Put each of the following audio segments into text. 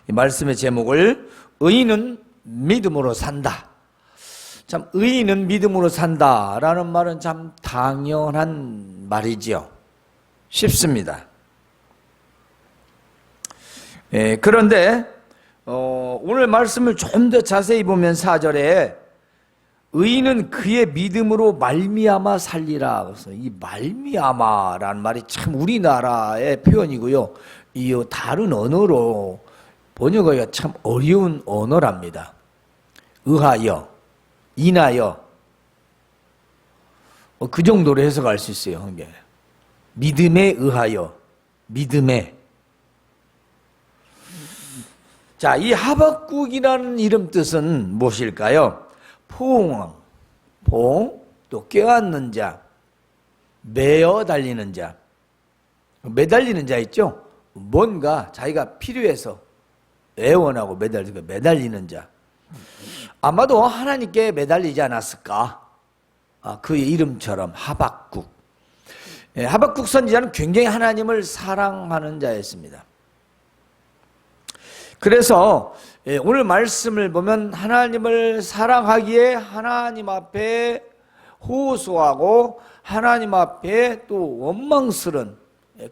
이 말씀의 제목을 의인은 믿음으로 산다. 참 의인은 믿음으로 산다라는 말은 참 당연한 말이지요. 쉽습니다. 그런데 오늘 말씀을 좀 더 자세히 보면 4절에 의인은 그의 믿음으로 말미암아 살리라. 그래서 이 말미암아라는 말이 참 우리나라의 표현이고요. 이 다른 언어로 번역하기가 참 어려운 언어랍니다. 의하여, 인하여, 그 정도로 해석할 수 있어요. 믿음에 의하여, 믿음에. 자, 이 하박국이라는 이름 뜻은 무엇일까요? 포옹, 또 껴안는 자, 매어 달리는 자. 매달리는 자 있죠? 뭔가 자기가 필요해서 애원하고 매달리는 자. 아마도 하나님께 매달리지 않았을까? 그의 이름처럼 하박국. 하박국 선지자는 굉장히 하나님을 사랑하는 자였습니다. 그래서 오늘 말씀을 보면 하나님을 사랑하기에 하나님 앞에 호소하고 하나님 앞에 또 원망스러운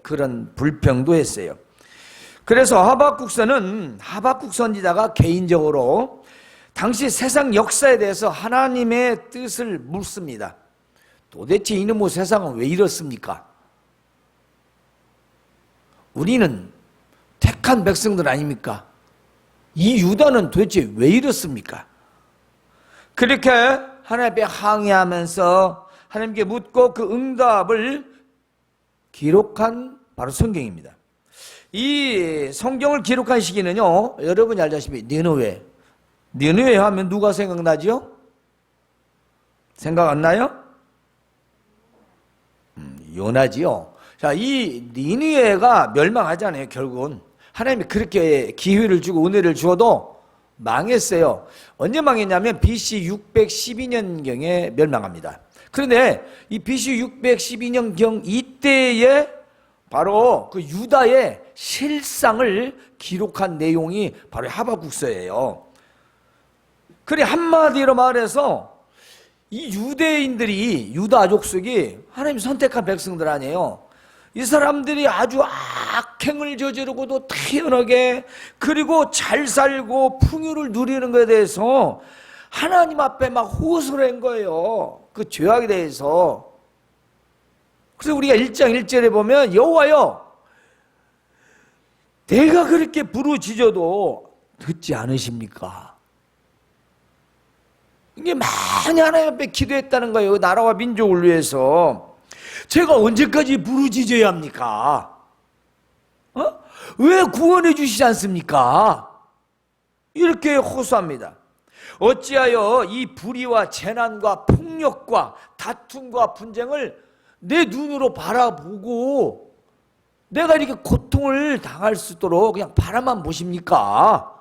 그런 불평도 했어요. 그래서 하박국서는 하박국 선지자가 개인적으로 당시 세상 역사에 대해서 하나님의 뜻을 묻습니다. 도대체 이놈의 세상은 왜 이렇습니까? 우리는 택한 백성들 아닙니까? 이 유다는 도대체 왜 이렇습니까? 그렇게 하나님 앞에 항의하면서 하나님께 묻고 그 응답을 기록한 바로 성경입니다. 이 성경을 기록한 시기는요, 여러분이 알다시피 니느웨 하면 누가 생각나죠? 생각 안 나요? 요나지요. 자, 이 니느웨가 멸망하잖아요. 결국은 하나님이 그렇게 기회를 주고 은혜를 주어도 망했어요. 언제 망했냐면 BC 612년경에 멸망합니다. 그런데 이 BC 612년경 이때에 바로 그 유다의 실상을 기록한 내용이 바로 하박국서예요. 그래, 한마디로 말해서 이 유대인들이, 유다 족속이 하나님 선택한 백성들 아니에요. 이 사람들이 아주 악행을 저지르고도 태연하게, 그리고 잘 살고 풍요를 누리는 것에 대해서 하나님 앞에 막 호소를 한 거예요. 그 죄악에 대해서. 그래서 우리가 1장 1절에 보면 여호와여, 내가 그렇게 부르짖어도 듣지 않으십니까? 이게 많이 하나님 앞에 기도했다는 거예요. 나라와 민족을 위해서. 제가 언제까지 부르짖어야 합니까? 왜 구원해 주시지 않습니까? 이렇게 호소합니다. 어찌하여 이 불의와 재난과 폭력과 다툼과 분쟁을 내 눈으로 바라보고 내가 이렇게 고통을 당할 수 있도록 그냥 바라만 보십니까?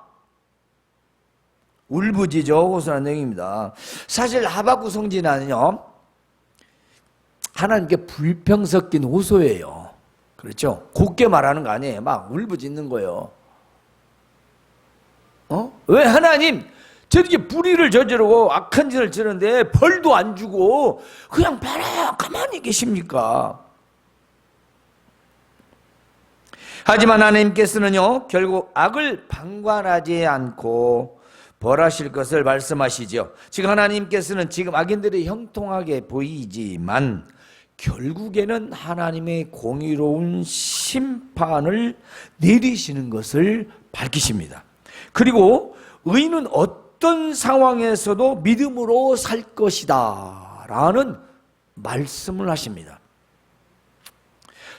울부짖어 호소하는 내용입니다. 사실 하박국 성지자는요, 하나님께 불평 섞인 호소예요. 그렇죠? 곱게 말하는 거 아니에요. 막 울부짖는 거예요. 왜 하나님 저렇게 불의를 저지르고 악한 짓을 지르는데 벌도 안 주고 그냥 가만히 계십니까? 하지만 하나님께서는요, 결국 악을 방관하지 않고 벌하실 것을 말씀하시죠. 지금 하나님께서는 지금 악인들이 형통하게 보이지만 결국에는 하나님의 공의로운 심판을 내리시는 것을 밝히십니다. 그리고 의인은 어떤 상황에서도 믿음으로 살 것이다 라는 말씀을 하십니다.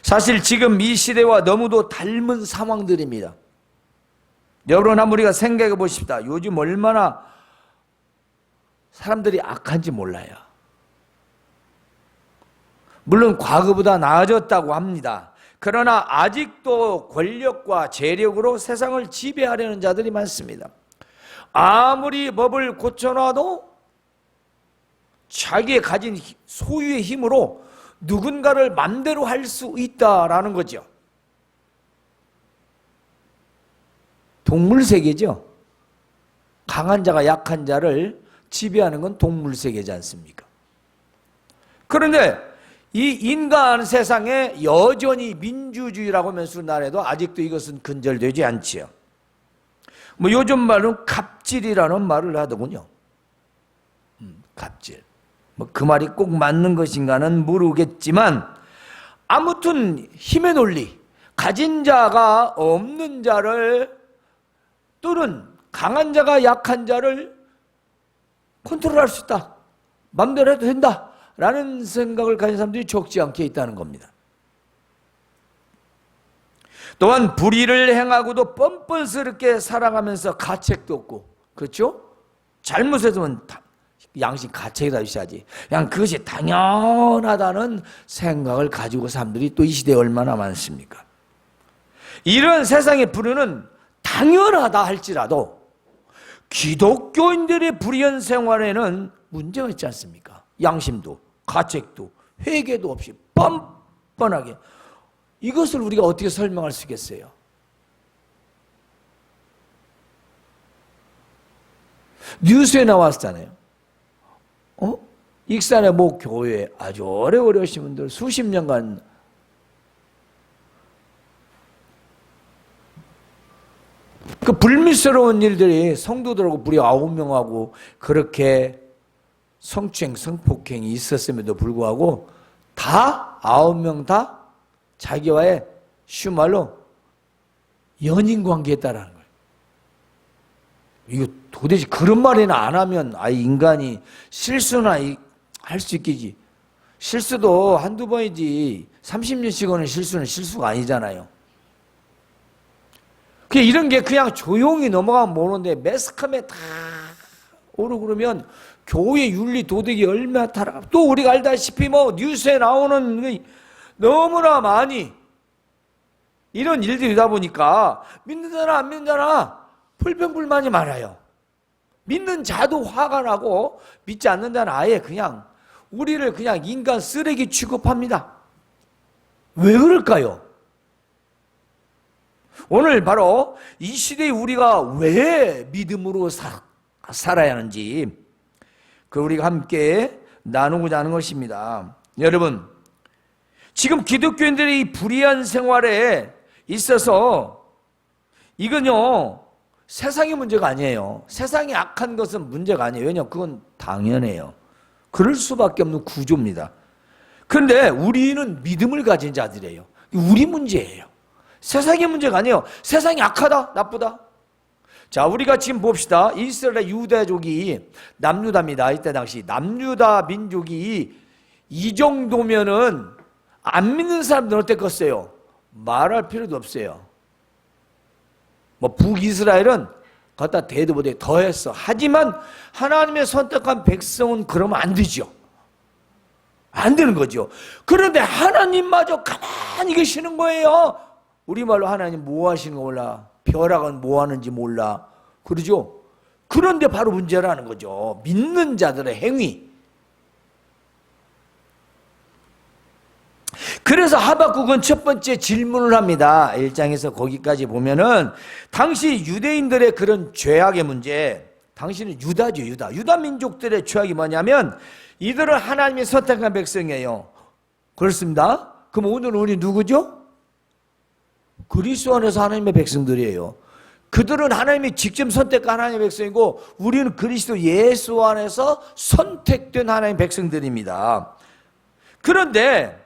사실 지금 이 시대와 너무도 닮은 상황들입니다. 여러분, 한번 우리가 생각해 보십시다. 요즘 얼마나 사람들이 악한지 몰라요. 물론 과거보다 나아졌다고 합니다. 그러나 아직도 권력과 재력으로 세상을 지배하려는 자들이 많습니다. 아무리 법을 고쳐놔도 자기의 가진 소유의 힘으로 누군가를 맘대로 할 수 있다라는 거죠. 동물 세계죠. 강한 자가 약한 자를 지배하는 건 동물 세계지 않습니까? 그런데 이 인간 세상에 여전히 민주주의라고 하면서 나라에도 아직도 이것은 근절되지 않지요. 뭐 요즘 말은 갑질이라는 말을 하더군요. 갑질. 뭐 그 말이 꼭 맞는 것인가는 모르겠지만 아무튼 힘의 논리, 가진 자가 없는 자를 또는 강한 자가 약한 자를 컨트롤할 수 있다. 마음대로 해도 된다. 라는 생각을 가진 사람들이 적지 않게 있다는 겁니다. 또한 불의를 행하고도 뻔뻔스럽게 살아가면서 가책도 없고, 그렇죠? 잘못했으면 양심 가책이다 있어야지. 그냥 그것이 당연하다는 생각을 가지고 사람들이 또 이 시대에 얼마나 많습니까? 이런 세상의 불의는 당연하다 할지라도 기독교인들의 불의한 생활에는 문제가 있지 않습니까? 양심도 가책도 회개도 없이 뻔뻔하게. 이것을 우리가 어떻게 설명할 수 있겠어요? 뉴스에 나왔잖아요. 익산의 모 교회 아주 오래 오신 분들 수십 년간 그 불미스러운 일들이 성도들하고 무려 9명하고 그렇게 성추행, 성폭행이 있었음에도 불구하고 다 9명 다 자기와의 쉬운 말로 연인 관계했다라는 거예요. 이거 도대체 그런 말이나 안 하면 인간이 실수나 할 수 있겠지. 실수도 한두 번이지 30년씩 하는 실수는 실수가 아니잖아요. 이런 게 그냥 조용히 넘어가면 모르는데 매스컴에 다 오르고 그러면 교회 윤리 도덕이 얼마나 타락하. 또 우리가 알다시피 뭐 뉴스에 나오는 너무나 많이 이런 일들이다 보니까 믿는 자나 안 믿는 자나 불평불만이 많아요. 믿는 자도 화가 나고 믿지 않는 자는 아예 그냥 우리를 그냥 인간 쓰레기 취급합니다. 왜 그럴까요? 오늘 바로 이 시대에 우리가 왜 믿음으로 살아야 하는지 우리가 함께 나누고자 하는 것입니다. 여러분, 지금 기독교인들의 이 불의한 생활에 있어서 이건요 세상의 문제가 아니에요. 세상이 악한 것은 문제가 아니에요. 왜냐하면 그건 당연해요. 그럴 수밖에 없는 구조입니다. 그런데 우리는 믿음을 가진 자들이에요. 우리 문제예요. 세상의 문제가 아니에요. 세상이 악하다, 나쁘다. 자, 우리가 지금 봅시다. 이스라엘 유대족이 남유다입니다. 이때 당시 남유다 민족이 이 정도면은 안 믿는 사람들은 어땠겠어요? 말할 필요도 없어요. 뭐 북이스라엘은 갖다 대도 못해 더했어. 하지만 하나님의 선택한 백성은 그러면 안 되죠. 안 되는 거죠. 그런데 하나님마저 가만히 계시는 거예요. 우리말로 하나님 뭐 하시는 거 몰라. 벼락은 뭐 하는지 몰라. 그러죠? 그런데 바로 문제라는 거죠. 믿는 자들의 행위. 그래서 하박국은 첫 번째 질문을 합니다. 1장에서 거기까지 보면은 당시 유대인들의 그런 죄악의 문제, 당신은 유다죠, 유다. 유다 민족들의 죄악이 뭐냐면 이들은 하나님이 선택한 백성이에요. 그렇습니다. 그럼 오늘 우리 누구죠? 그리스도 안에서 하나님의 백성들이에요. 그들은 하나님이 직접 선택한 하나님의 백성이고 우리는 그리스도 예수 안에서 선택된 하나님의 백성들입니다. 그런데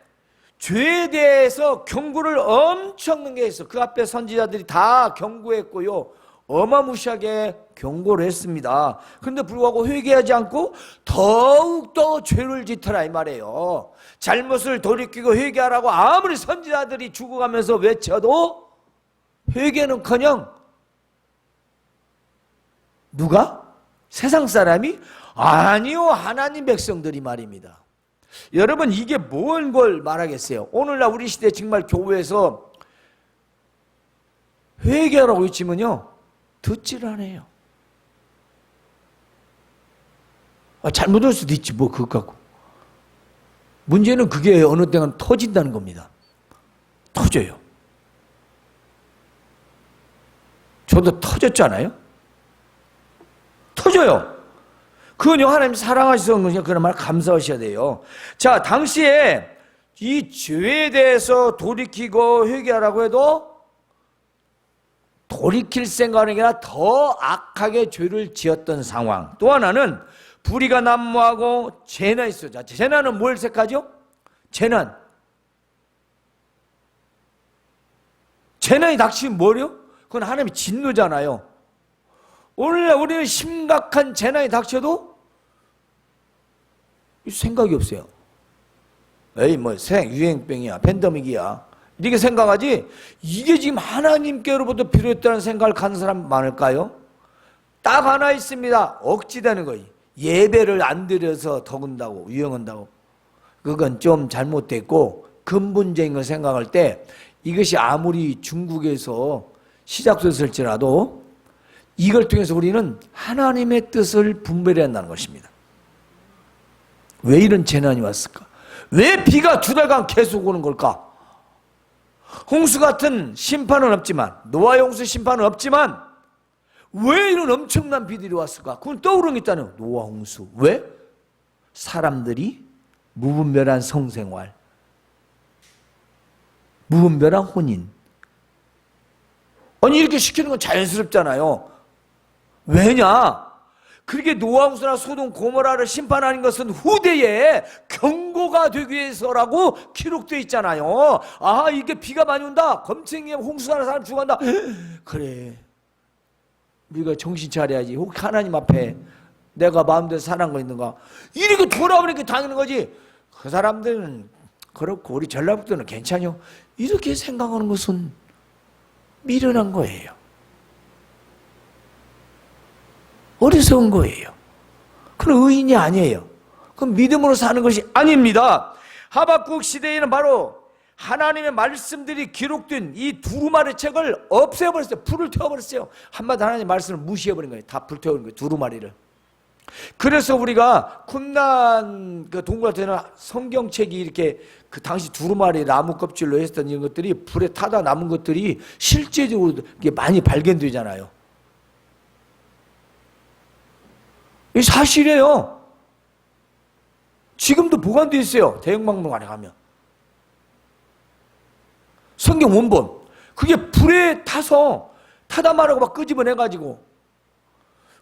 죄에 대해서 경고를 엄청나게 했어. 그 앞에 선지자들이 다 경고했고요. 어마무시하게 경고를 했습니다. 그런데 불구하고 회개하지 않고 더욱더 죄를 짓더라 이 말이에요. 잘못을 돌이키고 회개하라고 아무리 선지자들이 죽어가면서 외쳐도 회개는커녕 누가? 세상 사람이? 아니요, 하나님 백성들이 말입니다. 여러분, 이게 뭔 걸 말하겠어요? 오늘날 우리 시대 정말 교회에서 회개하라고 외치면요 듣지를 않아요. 잘못할 수도 있지 뭐 그것 갖고. 문제는 그게 어느 때는 터진다는 겁니다. 터져요. 저도 터졌잖아요. 터져요. 그건 하나님 사랑하셔서 그냥 그런 말 감사하셔야 돼요. 자, 당시에 이 죄에 대해서 돌이키고 회개하라고 해도 돌이킬 생각이 아니라 더 악하게 죄를 지었던 상황. 또 하나는 불의가 난무하고 재난이 있어요. 자, 재난은 뭘 색하죠? 재난. 재난이 닥치면 뭐요? 그건 하나님의 진노잖아요. 오늘날 우리는 심각한 재난이 닥쳐도 생각이 없어요. 에이, 뭐 유행병이야, 팬데믹이야, 이렇게 생각하지, 이게 지금 하나님께로부터 필요했다는 생각을 갖는 사람 많을까요? 딱 하나 있습니다. 억지되는 거예요. 예배를 안 드려서 더군다고, 유행한다고. 그건 좀 잘못됐고, 근본적인 걸 생각할 때 이것이 아무리 중국에서 시작됐을지라도 이걸 통해서 우리는 하나님의 뜻을 분별해야 한다는 것입니다. 왜 이런 재난이 왔을까? 왜 비가 2달간 계속 오는 걸까? 홍수 같은 심판은 없지만, 노아의 홍수 심판은 없지만 왜 이런 엄청난 비들이 왔을까? 그건 떠오르는 게 있다네요. 노아 홍수. 왜? 사람들이 무분별한 성생활, 무분별한 혼인. 아니, 이렇게 시키는 건 자연스럽잖아요. 왜냐? 그렇게 노아 홍수나 소돔 고모라를 심판하는 것은 후대에 경고가 되기 위해서라고 기록되어 있잖아요. 아, 이게 비가 많이 온다, 검증에 홍수하는 사람 죽어간다. 그래, 우리가 정신 차려야지. 혹 하나님 앞에 내가 마음대로 사는 거 있는가? 이렇게 돌아오니까 당하는 거지. 그 사람들은 그렇고 우리 전라북도는 괜찮요. 이렇게 생각하는 것은 미련한 거예요. 어리석은 거예요. 그건 의인이 아니에요. 그건 믿음으로 사는 것이 아닙니다. 하박국 시대에는 바로 하나님의 말씀들이 기록된 이 두루마리 책을 없애버렸어요. 불을 태워버렸어요. 한마디 하나님의 말씀을 무시해버린 거예요. 다 불태워버린 거예요. 두루마리를. 그래서 우리가 쿰난 그 동굴 같은 성경책이 이렇게 그 당시 두루마리 나무 껍질로 했던 이런 것들이 불에 타다 남은 것들이 실제적으로 이게 많이 발견되잖아요. 이 사실이에요. 지금도 보관되어 있어요. 대형박물관에 가면. 성경 원본. 그게 불에 타서 타다 말하고 막 끄집어내가지고.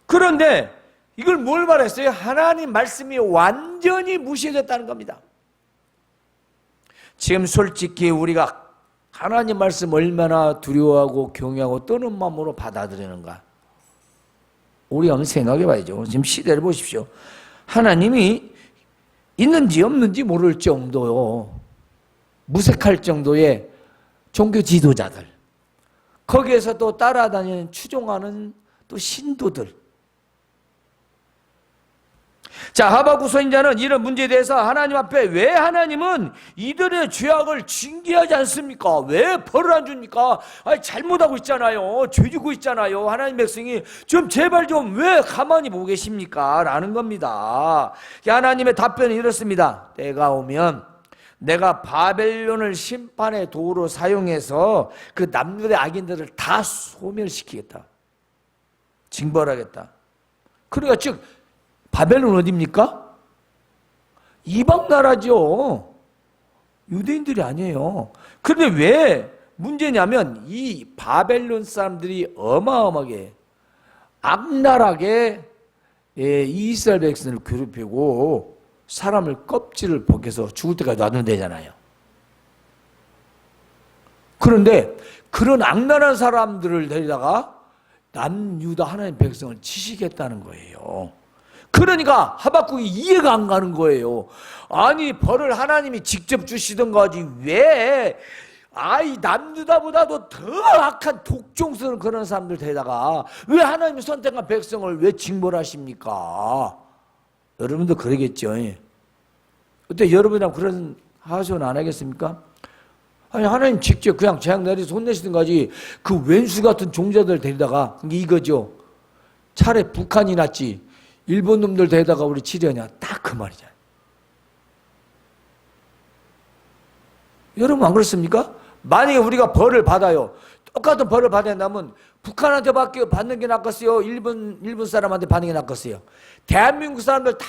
그런데 이걸 뭘 말했어요? 하나님 말씀이 완전히 무시해졌다는 겁니다. 지금 솔직히 우리가 하나님 말씀 얼마나 두려워하고 경외하고 떠는 마음으로 받아들이는가? 우리 한번 생각해 봐야죠. 지금 시대를 보십시오. 하나님이 있는지 없는지 모를 정도요, 무색할 정도의 종교 지도자들, 거기에서 또 따라다니는 추종하는 또 신도들. 자, 하박국 선지자는 이런 문제에 대해서 하나님 앞에 왜 하나님은 이들의 죄악을 징계하지 않습니까? 왜 벌을 안 줍니까? 아니, 잘못하고 있잖아요. 죄 지고 있잖아요. 하나님 백성이 좀 제발 좀 왜 가만히 보고 계십니까? 라는 겁니다. 하나님의 답변은 이렇습니다. 때가 오면 내가 바벨론을 심판의 도구로 사용해서 그 남유대 악인들을 다 소멸시키겠다. 징벌하겠다. 그러니까 즉 바벨론 어디입니까? 이방 나라죠. 유대인들이 아니에요. 그런데 왜 문제냐면 이 바벨론 사람들이 어마어마하게 악랄하게 이스라엘 백성을 괴롭히고 사람을 껍질을 벗겨서 죽을 때까지 놔둔대잖아요. 그런데 그런 악랄한 사람들을 데리다가 남유다 하나님 백성을 치시겠다는 거예요. 그러니까 하박국이 이해가 안 가는 거예요. 아니, 벌을 하나님이 직접 주시던가 하지 왜 남유다보다도 더 악한 독종스러운 그런 사람들 데다가 왜 하나님이 선택한 백성을 왜 징벌하십니까? 여러분도 그러겠죠. 어때, 여러분이랑 그런 하소연 안 하겠습니까? 아니, 하나님 직접 그냥 재앙 내려서 혼내시든가 하지 그 왼수 같은 종자들 데리다가 이거죠. 차라리 북한이 낫지 일본 놈들 데다가 우리 치려냐? 딱 그 말이잖아요. 여러분 안 그렇습니까? 만약에 우리가 벌을 받아요. 똑같은 벌을 받아야 한다면 북한한테 받는 게 낫겠어요? 일본 사람한테 받는 게 낫겠어요? 대한민국 사람들 다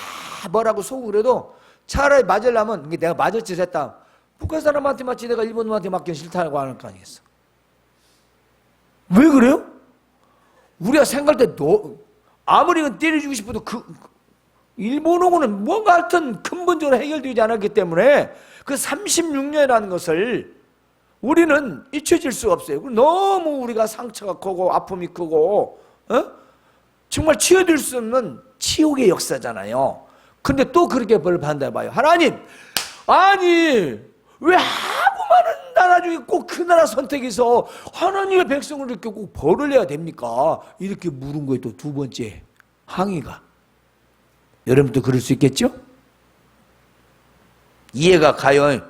뭐라고 속고 그래도 차라리 맞으려면 내가 맞을 짓 했다. 북한 사람한테 맞지 내가 일본 놈한테 맞기는 싫다고 하는 거 아니겠어? 왜 그래요? 우리가 생각할 때 아무리 때려주고 싶어도 일본하고는 뭔가 하여튼 근본적으로 해결되지 않았기 때문에 그 36년이라는 것을 우리는 잊혀질 수가 없어요. 너무 우리가 상처가 크고 아픔이 크고 정말 치유될 수 없는 치욕의 역사잖아요. 근데 또 그렇게 벌을 받는다 봐요. 하나님, 아니 왜 아무 많은 나라 중에 꼭 그 나라 선택해서 하나님의 백성을 이렇게 꼭 벌을 내야 됩니까? 이렇게 물은 거에 또 두 번째 항의가. 여러분도 그럴 수 있겠죠? 이해가 가요.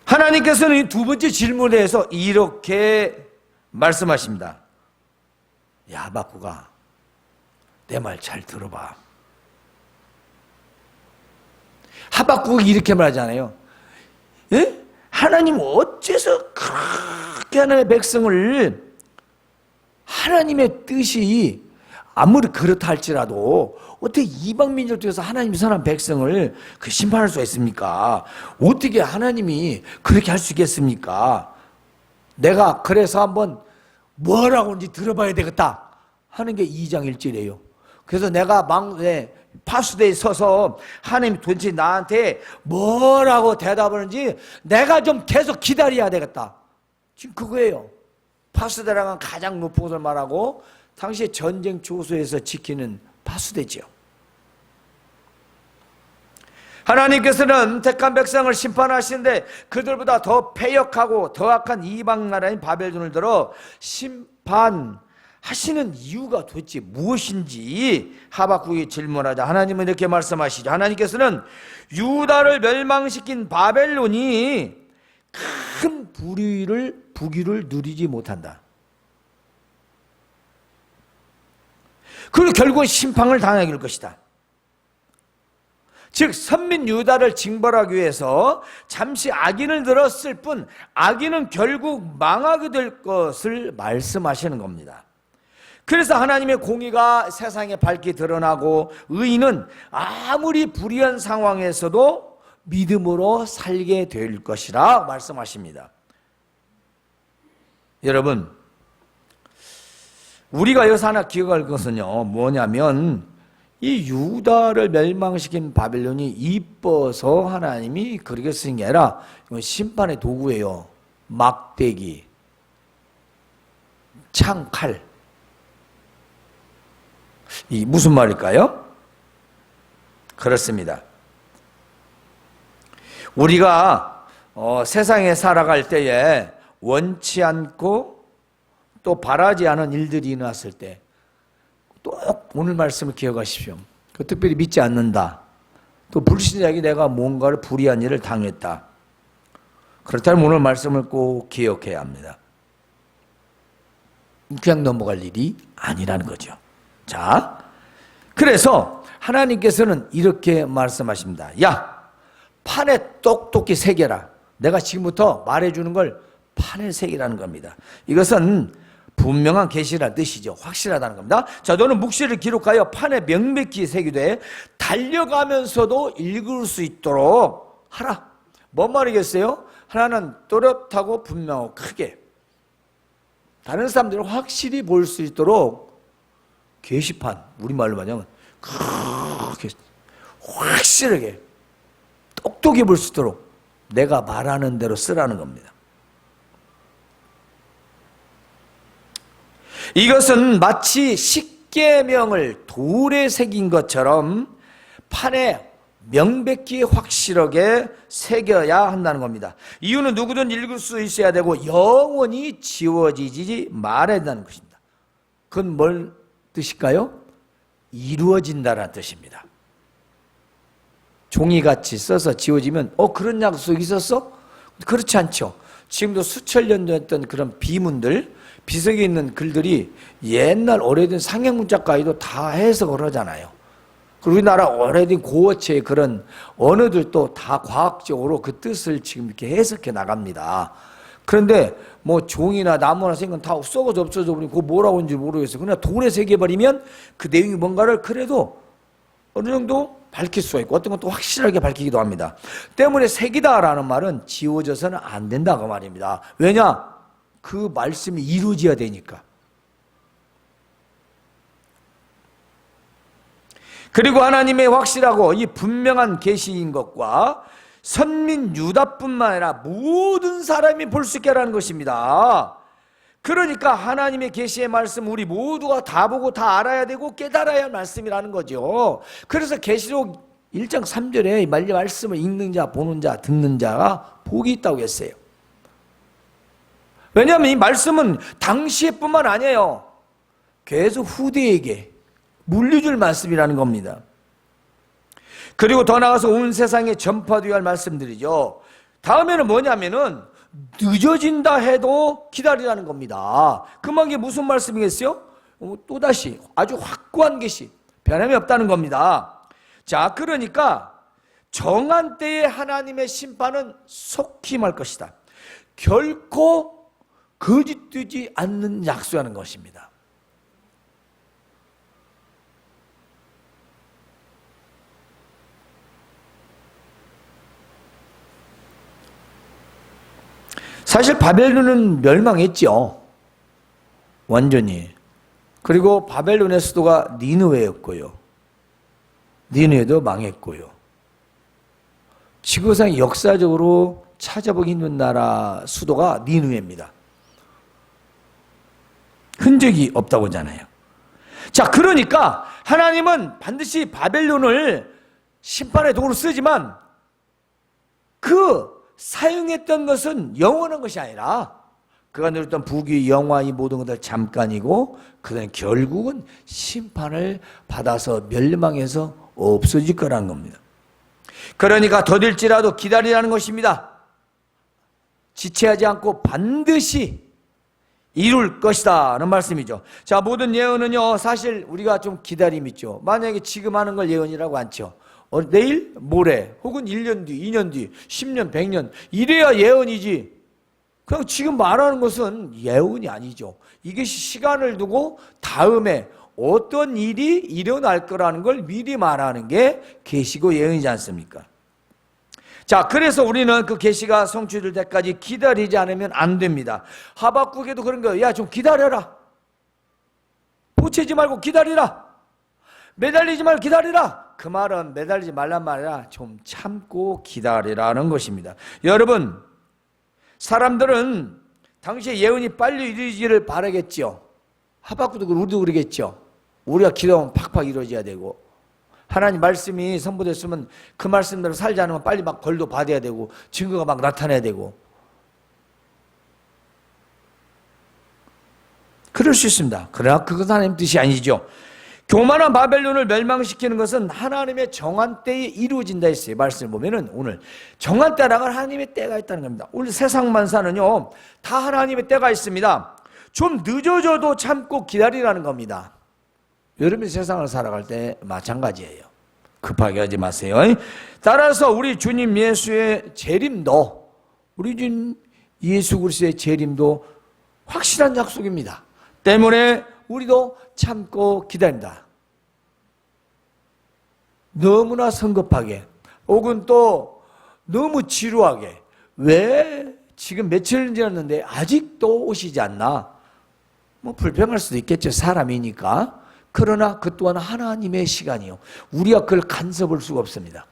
하나님께서는 이 두 번째 질문에 대해서 이렇게 말씀하십니다. 야, 하박국아, 내 말 잘 들어봐. 하박국이 이렇게 말하잖아요. 예? 하나님 어째서 그렇게 하나님의 백성을 하나님의 뜻이 아무리 그렇다 할지라도 어떻게 이방 민족 중에서 하나님이 선한 백성을 심판할 수가 있습니까? 어떻게 하나님이 그렇게 할 수 있겠습니까? 내가 그래서 한번 뭐라고 하는지 들어봐야 되겠다 하는 게 2장 1절이에요. 그래서 내가 파수대에 서서 하나님 도대체 나한테 뭐라고 대답하는지 내가 좀 계속 기다려야 되겠다. 지금 그거예요. 파수대라는 가장 높은 곳을 말하고 당시에 전쟁 조소에서 지키는 파수대지요. 하나님께서는 택한 백성을 심판하시는데 그들보다 더 패역하고 더 악한 이방 나라인 바벨론을 들어 심판하시는 이유가 도대체 무엇인지 하박국이 질문하자 하나님은 이렇게 말씀하시죠. 하나님께서는 유다를 멸망시킨 바벨론이 큰 부귀를 누리지 못한다. 그리고 결국은 심판을 당하게 될 것이다. 즉 선민 유다를 징벌하기 위해서 잠시 악인을 들었을 뿐 악인은 결국 망하게 될 것을 말씀하시는 겁니다. 그래서 하나님의 공의가 세상에 밝게 드러나고 의인은 아무리 불의한 상황에서도 믿음으로 살게 될 것이라 말씀하십니다. 여러분, 우리가 여기서 하나 기억할 것은요, 뭐냐면 이 유다를 멸망시킨 바벨론이 이뻐서 하나님이 그렇게 쓰신 게 아니라 이건 심판의 도구예요. 막대기, 창칼. 이 무슨 말일까요? 그렇습니다. 우리가 세상에 살아갈 때에 원치 않고 또 바라지 않은 일들이 일어났을 때 또 오늘 말씀을 기억하십시오. 특별히 믿지 않는다. 또 불신자에게 내가 뭔가를 불의한 일을 당했다. 그렇다면 오늘 말씀을 꼭 기억해야 합니다. 그냥 넘어갈 일이 아니라는 거죠. 자, 그래서 하나님께서는 이렇게 말씀하십니다. 야, 판에 똑똑히 새겨라. 내가 지금부터 말해주는 걸 판에 새기라는 겁니다. 이것은 분명한 계시라는 뜻이죠. 확실하다는 겁니다. 자, 너는 묵시를 기록하여 판에 명백히 새기되 달려가면서도 읽을 수 있도록 하라. 뭔 말이겠어요? 하나는 또렷하고 분명하고 크게, 다른 사람들은 확실히 볼 수 있도록 계시판, 우리말로 말하면 그렇게 확실하게 똑똑히 볼 수 있도록 내가 말하는 대로 쓰라는 겁니다. 이것은 마치 십계명을 돌에 새긴 것처럼 판에 명백히 확실하게 새겨야 한다는 겁니다. 이유는 누구든 읽을 수 있어야 되고 영원히 지워지지 말아야 한다는 것입니다. 그건 뭘 뜻일까요? 이루어진다는 뜻입니다. 종이같이 써서 지워지면 그런 약속이 있었어? 그렇지 않죠. 지금도 수천 년 됐던 그런 비문들, 비석에 있는 글들이 옛날 오래된 상형문자까지도 다 해석을 하잖아요. 우리나라 오래된 고어체의 그런 언어들도 다 과학적으로 그 뜻을 지금 이렇게 해석해 나갑니다. 그런데 뭐 종이나 나무나 생건 다 썩어져 없어져 버리고 그거 뭐라고 하는지 모르겠어요. 그러나 돌에 새겨버리면 그 내용이 뭔가를 그래도 어느 정도 밝힐 수가 있고 어떤 것도 확실하게 밝히기도 합니다. 때문에 새기다라는 말은 지워져서는 안 된다고 말입니다. 왜냐? 그 말씀이 이루어져야 되니까. 그리고 하나님의 확실하고 이 분명한 계시인 것과 선민 유다뿐만 아니라 모든 사람이 볼 수 있게 하라는 것입니다. 그러니까 하나님의 계시의 말씀 우리 모두가 다 보고 다 알아야 되고 깨달아야 할 말씀이라는 거죠. 그래서 계시록 1장 3절에 말씀을 읽는 자, 보는 자, 듣는 자가 복이 있다고 했어요. 왜냐하면 이 말씀은 당시에뿐만 아니에요. 계속 후대에게 물려줄 말씀이라는 겁니다. 그리고 더 나아가서 온 세상에 전파되어야 할 말씀들이죠. 다음에는 뭐냐면은 늦어진다 해도 기다리라는 겁니다. 그만 게 무슨 말씀이겠어요? 또다시 아주 확고한 계시, 변함이 없다는 겁니다. 자, 그러니까 정한 때에 하나님의 심판은 속히 임할 것이다. 결코 거짓되지 않는 약속하는 것입니다. 사실 바벨론은 멸망했죠. 완전히. 그리고 바벨론의 수도가 니느웨였고요. 니느웨도 망했고요. 지구상 역사적으로 찾아보기 힘든 나라 수도가 니느웨입니다. 흔적이 없다고 하잖아요. 자, 그러니까 하나님은 반드시 바벨론을 심판의 도구로 쓰지만 그 사용했던 것은 영원한 것이 아니라 그가 누렸던 부귀, 영화, 이 모든 것들 잠깐이고 그다음에 결국은 심판을 받아서 멸망해서 없어질 거라는 겁니다. 그러니까 더딜지라도 기다리라는 것입니다. 지체하지 않고 반드시 이룰 것이다 라는 말씀이죠. 자, 모든 예언은요 사실 우리가 좀 기다림이 있죠. 만약에 지금 하는 걸 예언이라고 않죠. 내일, 모레, 혹은 1년 뒤, 2년 뒤, 10년, 100년 이래야 예언이지. 그냥 지금 말하는 것은 예언이 아니죠. 이것이 시간을 두고 다음에 어떤 일이 일어날 거라는 걸 미리 말하는 게 계시고 예언이지 않습니까? 자, 그래서 우리는 그 계시가 성취될 때까지 기다리지 않으면 안 됩니다. 하박국에도 그런 거예요. 야, 좀 기다려라. 보채지 말고 기다리라. 매달리지 말고 기다리라. 그 말은 매달리지 말란 말이라 좀 참고 기다리라는 것입니다. 여러분, 사람들은 당시에 예언이 빨리 이루어지기를 바라겠죠. 하박국도 우리도 그러겠죠. 우리가 기도하면 팍팍 이루어져야 되고 하나님 말씀이 선포됐으면 그 말씀대로 살지 않으면 빨리 막 벌도 받아야 되고 증거가 막 나타나야 되고 그럴 수 있습니다. 그러나 그것은 하나님 뜻이 아니죠. 교만한 바벨론을 멸망시키는 것은 하나님의 정한 때에 이루어진다 했어요. 말씀을 보면은 오늘 정한 때라고 하나님의 때가 있다는 겁니다. 우리 세상 만사는요 다 하나님의 때가 있습니다. 좀 늦어져도 참고 기다리라는 겁니다. 여러분이 세상을 살아갈 때 마찬가지예요. 급하게 하지 마세요. 따라서 우리 주님 예수의 재림도 우리 주님 예수 그리스도의 재림도 확실한 약속입니다. 때문에 우리도 참고 기다린다. 너무나 성급하게 혹은 또 너무 지루하게 왜 지금 며칠 지났는데 아직도 오시지 않나? 뭐 불평할 수도 있겠죠. 사람이니까. 그러나 그 또한 하나님의 시간이요. 우리가 그걸 간섭할 수가 없습니다.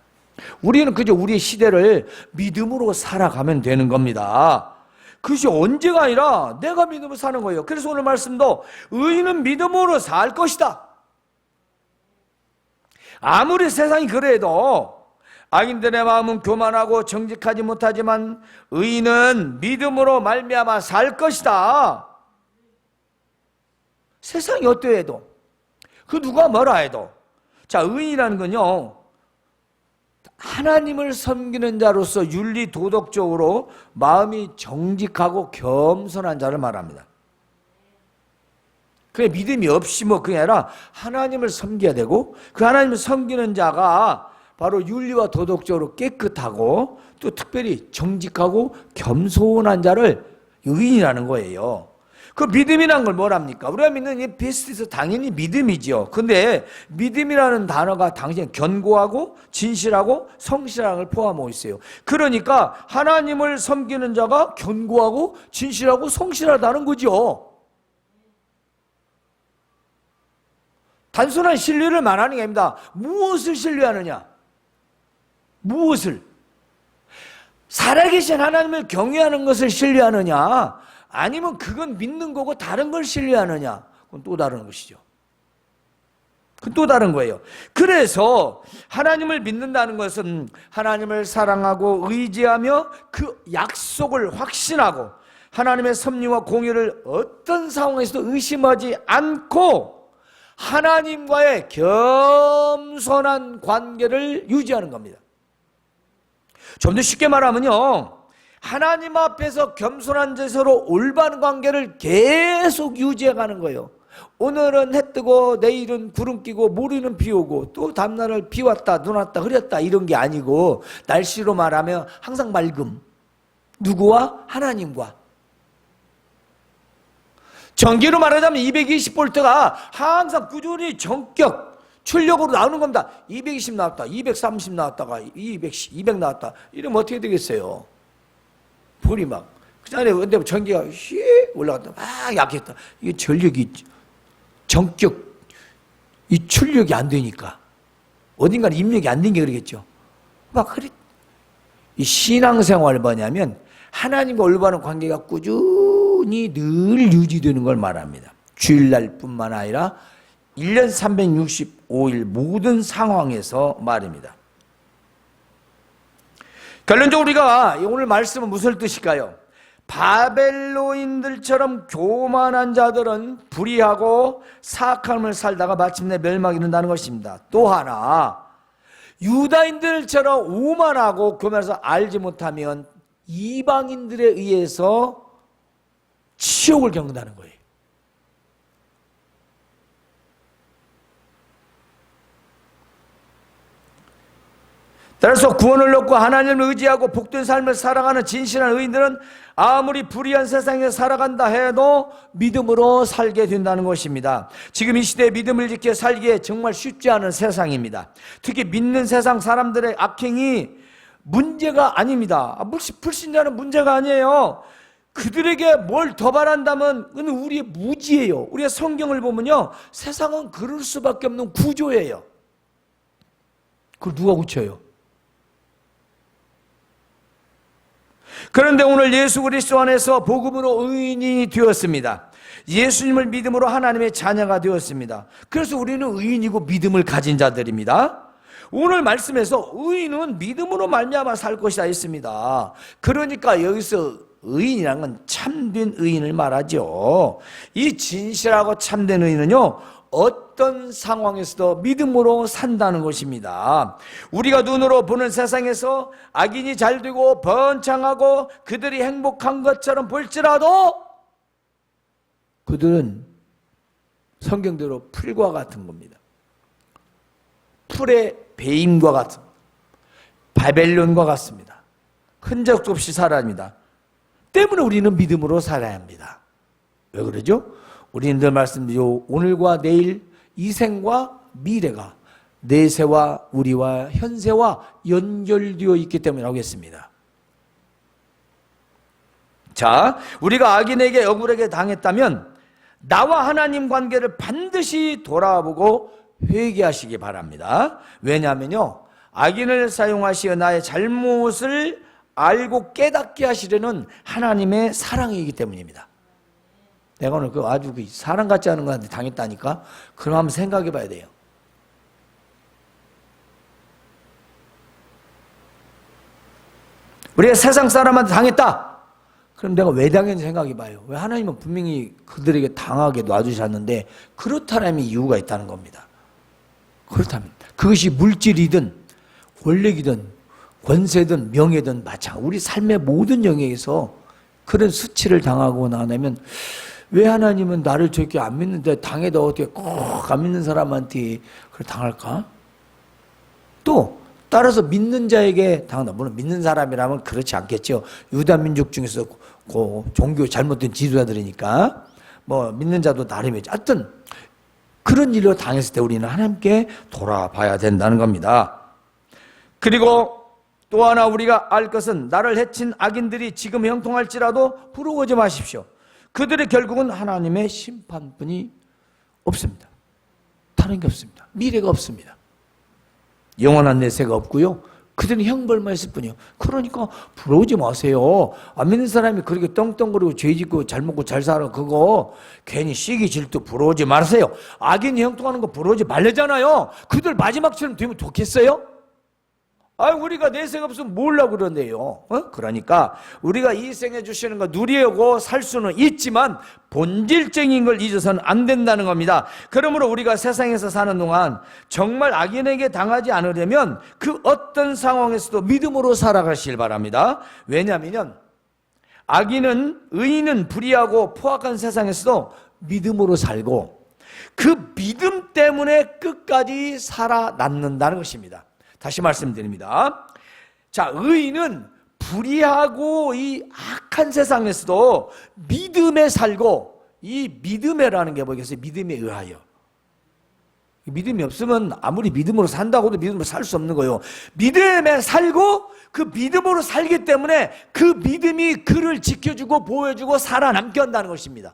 우리는 그저 우리의 시대를 믿음으로 살아가면 되는 겁니다. 그것이 언제가 아니라 내가 믿음으로 사는 거예요. 그래서 오늘 말씀도 의인은 믿음으로 살 것이다. 아무리 세상이 그래도 악인들의 마음은 교만하고 정직하지 못하지만 의인은 믿음으로 말미암아 살 것이다. 세상이 어떠해도 그 누가 뭐라 해도 자, 의인이라는 건요 하나님을 섬기는 자로서 윤리 도덕적으로 마음이 정직하고 겸손한 자를 말합니다. 그냥 믿음이 없이 그게 아니라 하나님을 섬겨야 되고, 그 하나님을 섬기는 자가 바로 윤리와 도덕적으로 깨끗하고 또 특별히 정직하고 겸손한 자를 의인이라는 거예요. 그 믿음이란 걸 뭐랍니까? 우리가 믿는 이 베스트에서 당연히 믿음이죠. 근데 믿음이라는 단어가 당신 견고하고 진실하고 성실한 걸 포함하고 있어요. 그러니까 하나님을 섬기는 자가 견고하고 진실하고 성실하다는 거죠. 단순한 신뢰를 말하는 게 아닙니다. 무엇을 신뢰하느냐? 무엇을? 살아계신 하나님을 경외하는 것을 신뢰하느냐? 아니면 그건 믿는 거고 다른 걸 신뢰하느냐? 그건 또 다른 것이죠. 그건 또 다른 거예요. 그래서 하나님을 믿는다는 것은 하나님을 사랑하고 의지하며 그 약속을 확신하고 하나님의 섭리와 공의를 어떤 상황에서도 의심하지 않고 하나님과의 겸손한 관계를 유지하는 겁니다. 좀 더 쉽게 말하면요, 하나님 앞에서 겸손한 자세로 올바른 관계를 계속 유지해가는 거예요. 오늘은 해 뜨고 내일은 구름 끼고 모레는 비 오고 또 다음날은 비 왔다 눈 왔다 흐렸다 이런 게 아니고, 날씨로 말하면 항상 맑음. 누구와? 하나님과. 전기로 말하자면 220볼트가 항상 꾸준히 전격 출력으로 나오는 겁니다. 220 나왔다, 230 나왔다가 200 나왔다. 이러면 어떻게 되겠어요? 불이 막, 그 전에 근데 전기가 휙 올라갔다, 막 약했다. 이게 전력이, 전격, 이 출력이 안 되니까. 어딘가는 입력이 안 된 게 그러겠죠. 이 신앙생활을 뭐냐면, 하나님과 올바른 관계가 꾸준히 늘 유지되는 걸 말합니다. 주일날 뿐만 아니라 1년 365일 모든 상황에서 말입니다. 결론적으로 우리가 오늘 말씀은 무슨 뜻일까요? 바벨로인들처럼 교만한 자들은 불의하고 사악한 삶을 살다가 마침내 멸망이 이른다는 것입니다. 또 하나, 유다인들처럼 오만하고 교만해서 알지 못하면 이방인들에 의해서 치욕을 겪는다는 거예요. 따라서 구원을 얻고 하나님을 의지하고 복된 삶을 살아가는 진실한 의인들은 아무리 불의한 세상에 살아간다 해도 믿음으로 살게 된다는 것입니다. 지금 이 시대에 믿음을 지켜 살기에 정말 쉽지 않은 세상입니다. 특히 믿는 세상 사람들의 악행이 문제가 아닙니다. 불신자는 문제가 아니에요. 그들에게 뭘 더 바란다면 그건 우리의 무지예요. 우리가 성경을 보면요, 세상은 그럴 수밖에 없는 구조예요. 그걸 누가 고쳐요? 그런데 오늘 예수 그리스도 안에서 복음으로 의인이 되었습니다. 예수님을 믿음으로 하나님의 자녀가 되었습니다. 그래서 우리는 의인이고 믿음을 가진 자들입니다. 오늘 말씀에서 의인은 믿음으로 말미암아 살 것이다 했습니다. 그러니까 여기서 의인이라는 건 참된 의인을 말하죠. 이 진실하고 참된 의인은요, 어떤 상황에서도 믿음으로 산다는 것입니다. 우리가 눈으로 보는 세상에서 악인이 잘되고 번창하고 그들이 행복한 것처럼 볼지라도 그들은 성경대로 풀과 같은 겁니다. 풀의 배임과 같은, 바벨론과 같습니다. 흔적 없이 살아갑니다. 때문에 우리는 믿음으로 살아야 합니다. 왜 그러죠? 우리는 늘 말씀드리죠. 오늘과 내일, 이생과 미래가 내세와 우리와 현세와 연결되어 있기 때문이라고 했습니다. 자, 우리가 악인에게 억울하게 당했다면 나와 하나님 관계를 반드시 돌아보고 회개하시기 바랍니다. 왜냐하면요, 악인을 사용하시어 나의 잘못을 알고 깨닫게 하시려는 하나님의 사랑이기 때문입니다. 내가 오늘 아주 사람 같지 않은 것한테 당했다니까? 그럼 한번 생각해 봐야 돼요. 우리가 세상 사람한테 당했다. 그럼 내가 왜 당했는지 생각해 봐요. 왜 하나님은 분명히 그들에게 당하게 놔주셨는데 그렇다라면 이유가 있다는 겁니다. 그렇다면 그것이 물질이든 권력이든 권세든 명예든 마찬가지, 우리 삶의 모든 영역에서 그런 수치를 당하고 나면 왜 하나님은 나를 저렇게 안 믿는데 당해도 어떻게 꼭 안 믿는 사람한테 그걸 당할까? 또 따라서 믿는 자에게 당한다. 물론 믿는 사람이라면 그렇지 않겠죠. 유다 민족 중에서 종교 잘못된 지도자들이니까 뭐 믿는 자도 나름이죠. 하여튼 그런 일로 당했을 때 우리는 하나님께 돌아봐야 된다는 겁니다. 그리고 또 하나 우리가 알 것은 나를 해친 악인들이 지금 형통할지라도 부러워하지 마십시오. 그들의 결국은 하나님의 심판뿐이 없습니다. 다른 게 없습니다. 미래가 없습니다. 영원한 내세가 없고요. 그들은 형벌만 있을 뿐이요. 그러니까 부러우지 마세요. 안 믿는 사람이 그렇게 떵떵거리고 죄 짓고 잘 먹고 잘 살아 그거 괜히 시기 질투 부러우지 마세요. 악인이 형통하는 거 부러우지 말래잖아요. 그들 마지막처럼 되면 좋겠어요? 우리가 내세가 없으면 뭘라고 그러네요. 그러니까 우리가 이 생에 주시는 거 누리고 살 수는 있지만 본질적인 걸 잊어서는 안 된다는 겁니다. 그러므로 우리가 세상에서 사는 동안 정말 악인에게 당하지 않으려면 그 어떤 상황에서도 믿음으로 살아가시길 바랍니다. 왜냐하면 의인은 불의하고 포악한 세상에서도 믿음으로 살고 그 믿음 때문에 끝까지 살아남는다는 것입니다. 다시 말씀드립니다. 자, 의인은 불의하고 이 악한 세상에서도 믿음에 살고, 이 믿음에라는 게 뭐겠어요? 믿음에 의하여. 믿음이 없으면 아무리 믿음으로 산다고 해도 믿음으로 살 수 없는 거예요. 믿음에 살고 그 믿음으로 살기 때문에 그 믿음이 그를 지켜주고 보호해주고 살아남게 한다는 것입니다.